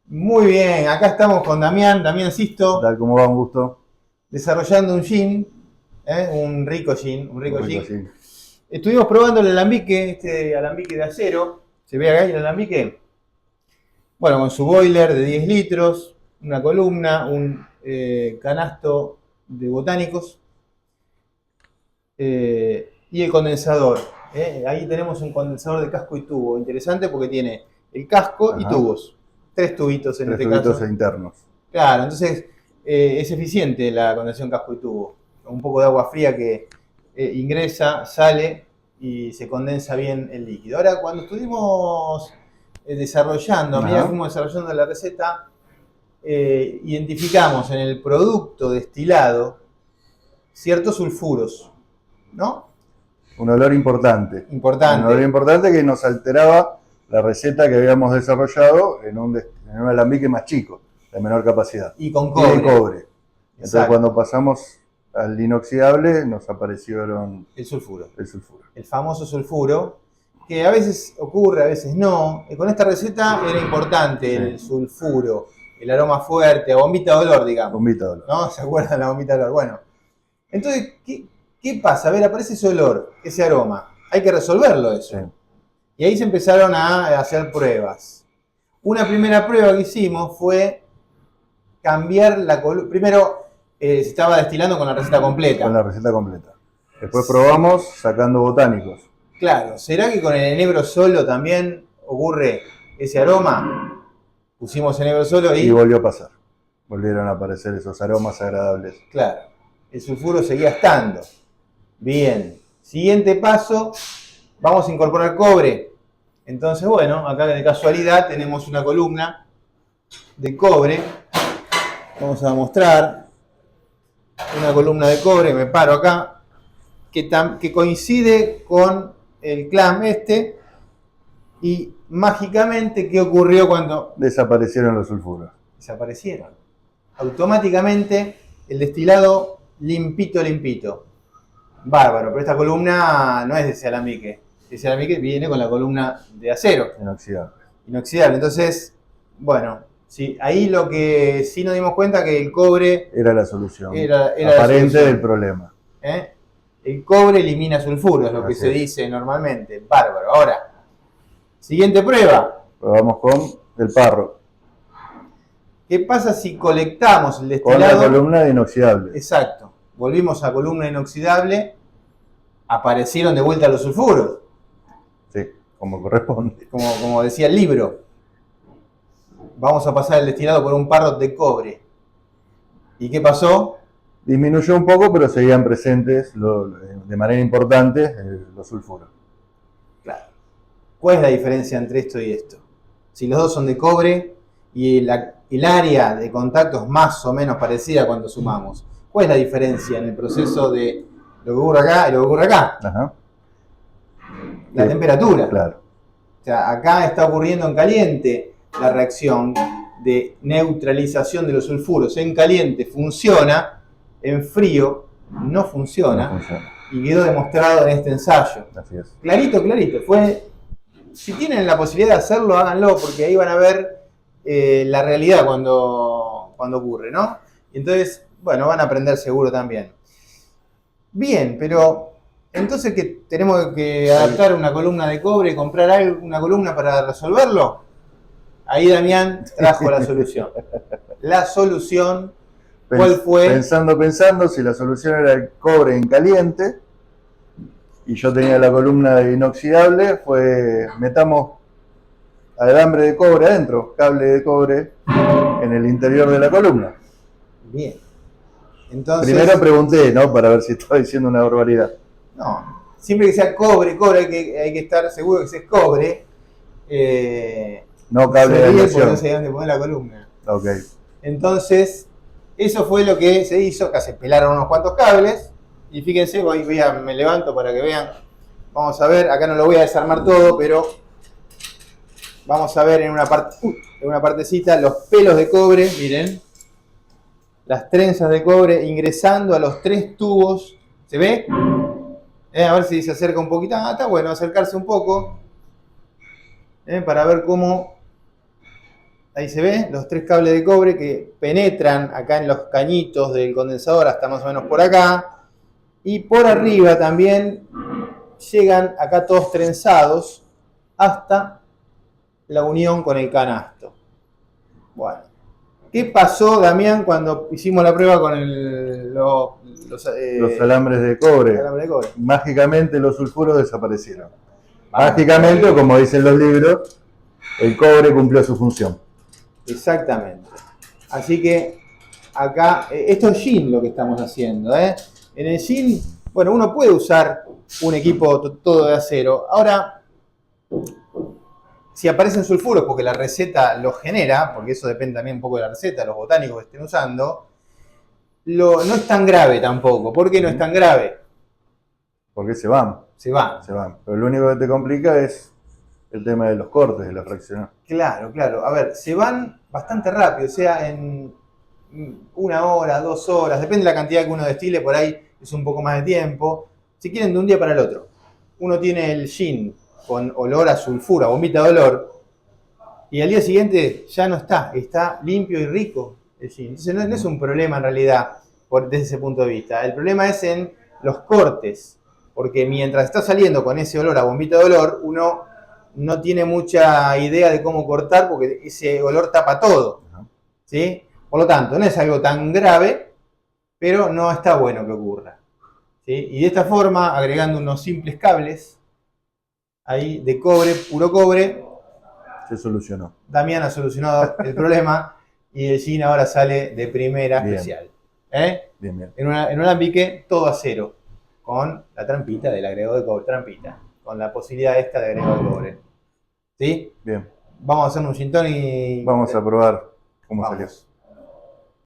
Muy bien, acá estamos con Damián Sisto, Tal como va, un gusto. desarrollando un gin, un rico gin, Un rico así. Estuvimos probando el alambique, este alambique de acero, ¿se ve acá el alambique? Bueno, con su boiler de 10 litros, una columna, un canasto de botánicos y el condensador. Ahí tenemos un condensador de casco y tubo, interesante porque tiene el casco y Ajá. tubos, tres tubitos en Tres este tubitos caso. internos. Claro, entonces es eficiente la condensación casco y tubo. Un poco de agua fría que ingresa, sale y se condensa bien el líquido. Ahora, cuando estuvimos desarrollando, mira Ajá. cómo desarrollando la receta, identificamos en el producto destilado ciertos sulfuros, ¿no? Un olor importante. Un olor Importante. importante que nos alteraba la receta que habíamos desarrollado en un alambique más chico, de menor capacidad. Y con Y cobre. de cobre. Entonces Exacto. cuando pasamos al inoxidable nos aparecieron El sulfuro. el sulfuro. El famoso sulfuro, que a veces ocurre, a veces no. Con esta receta era importante Sí. el sulfuro, el aroma fuerte, bombita de olor, digamos. Bombita de olor. ¿No? ¿Se acuerdan de la bombita de olor? Bueno, entonces, ¿qué pasa? A ver, aparece ese olor, ese aroma. Hay que resolverlo eso. Sí. Y ahí se empezaron a hacer pruebas. Una primera prueba que hicimos fue cambiar la columna. Primero, se estaba destilando con la receta completa. Con la receta completa. Después probamos sacando botánicos. Claro, ¿será que con el enebro solo también ocurre ese aroma? Pusimos enebro solo Y volvió a pasar. Volvieron a aparecer esos aromas agradables. claro, el sulfuro seguía estando. Bien, siguiente paso, vamos a incorporar cobre. Entonces, bueno, acá de casualidad tenemos una columna de cobre. Vamos a mostrar una columna de cobre, me paro acá, que coincide con el clam este. Y mágicamente, ¿qué ocurrió cuando Desaparecieron los sulfuros. desaparecieron? Automáticamente el destilado limpito, limpito. Bárbaro, pero esta columna no es de ese alambique. Ese alambique viene con la columna de acero, Inoxidable. inoxidable. Entonces, bueno, sí, ahí lo que sí nos dimos cuenta que el cobre Era la solución era la aparente solución. del problema. El cobre elimina sulfuro, es lo que Así se es. dice normalmente. Bárbaro. Ahora, siguiente prueba. Probamos con el parro, ¿Qué pasa si colectamos el con la destilado? columna de inoxidable. Exacto. Volvimos a columna inoxidable, aparecieron de vuelta los sulfuros, Sí, como corresponde. como decía el libro. Vamos a pasar el destilado por un parrot de cobre. ¿Y qué pasó? Disminuyó un poco, pero seguían presentes de manera importante los sulfuros. Claro. ¿Cuál es la diferencia entre esto y esto? Si los dos son de cobre y el área de contacto es más o menos parecida cuando sumamos. ¿Cuál es la diferencia en el proceso de lo que ocurre acá y lo que ocurre acá? Ajá. La Sí, temperatura. claro. O sea, acá está ocurriendo en caliente la reacción de neutralización de los sulfuros. En caliente funciona, en frío no funciona, No funciona. y quedó demostrado en este ensayo. Así es. Clarito, clarito. Si tienen la posibilidad de hacerlo, háganlo, porque ahí van a ver la realidad cuando ocurre, ¿no? Y entonces, bueno, van a aprender seguro también. Bien, pero entonces que tenemos que adaptar una columna de cobre, comprar una columna para resolverlo. Ahí Damián trajo la solución. La solución, ¿cuál fue? Pensando, si la solución era el cobre en caliente y yo tenía la columna de inoxidable, fue metamos alambre de cobre adentro, cable de cobre en el interior de la columna. Bien. Entonces, Primero pregunté, ¿no? Para ver si estaba diciendo una barbaridad. no, siempre que sea cobre, hay que estar seguro que es cobre. No cable de porque admisión. no sé dónde poner la columna. Ok. Entonces, eso fue lo que se hizo. Acá se pelaron unos cuantos cables. Y fíjense, me levanto para que vean. Vamos a ver, acá no lo voy a desarmar todo, pero vamos a ver en una partecita los pelos de cobre, miren. Las trenzas de cobre ingresando a los tres tubos. ¿Se ve? A ver si se acerca un poquito. Ah, está bueno, acercarse un poco. Para ver cómo... Ahí se ve los 3 cables de cobre que penetran acá en los cañitos del condensador hasta más o menos por acá. Y por arriba también llegan acá todos trenzados hasta la unión con el canasto. Bueno, ¿qué pasó, Damián, cuando hicimos la prueba con los alambres de cobre? Alambres de cobre. Mágicamente los sulfuros desaparecieron. Mágicamente, como dicen los libros, el cobre cumplió su función. Exactamente. Así que acá, esto es Yin lo que estamos haciendo. En el Yin, bueno, uno puede usar un equipo todo de acero. Ahora, si aparecen sulfuros, porque la receta los genera, porque eso depende también un poco de la receta, los botánicos que estén usando, no es tan grave tampoco. ¿Por qué no es tan grave? Porque se van. Se van. Pero lo único que te complica es el tema de los cortes, de la fracción. Claro, claro. A ver, se van bastante rápido, o sea, en 1 hora, 2 horas, depende de la cantidad que uno destile, por ahí es un poco más de tiempo. Si quieren, de un día para el otro. Uno tiene el Yin con olor a sulfuro, a bombita de olor, y al día siguiente ya no está limpio y rico el Yin. Entonces no es un problema en realidad desde ese punto de vista. El problema es en los cortes, porque mientras está saliendo con ese olor a bombita de olor, uno no tiene mucha idea de cómo cortar porque ese olor tapa todo, ¿sí? Por lo tanto, no es algo tan grave, pero no está bueno que ocurra, ¿sí? Y de esta forma, agregando unos simples cables ahí de cobre, puro cobre, se solucionó. Damián ha solucionado el problema y el Yin ahora sale de primera especial. Bien. En un alambique todo acero, con la trampita del agregado de cobre, con la posibilidad esta de agregado de cobre. ¿Sí? Bien. Vamos a hacer un gin tonic y... Vamos a probar cómo salió.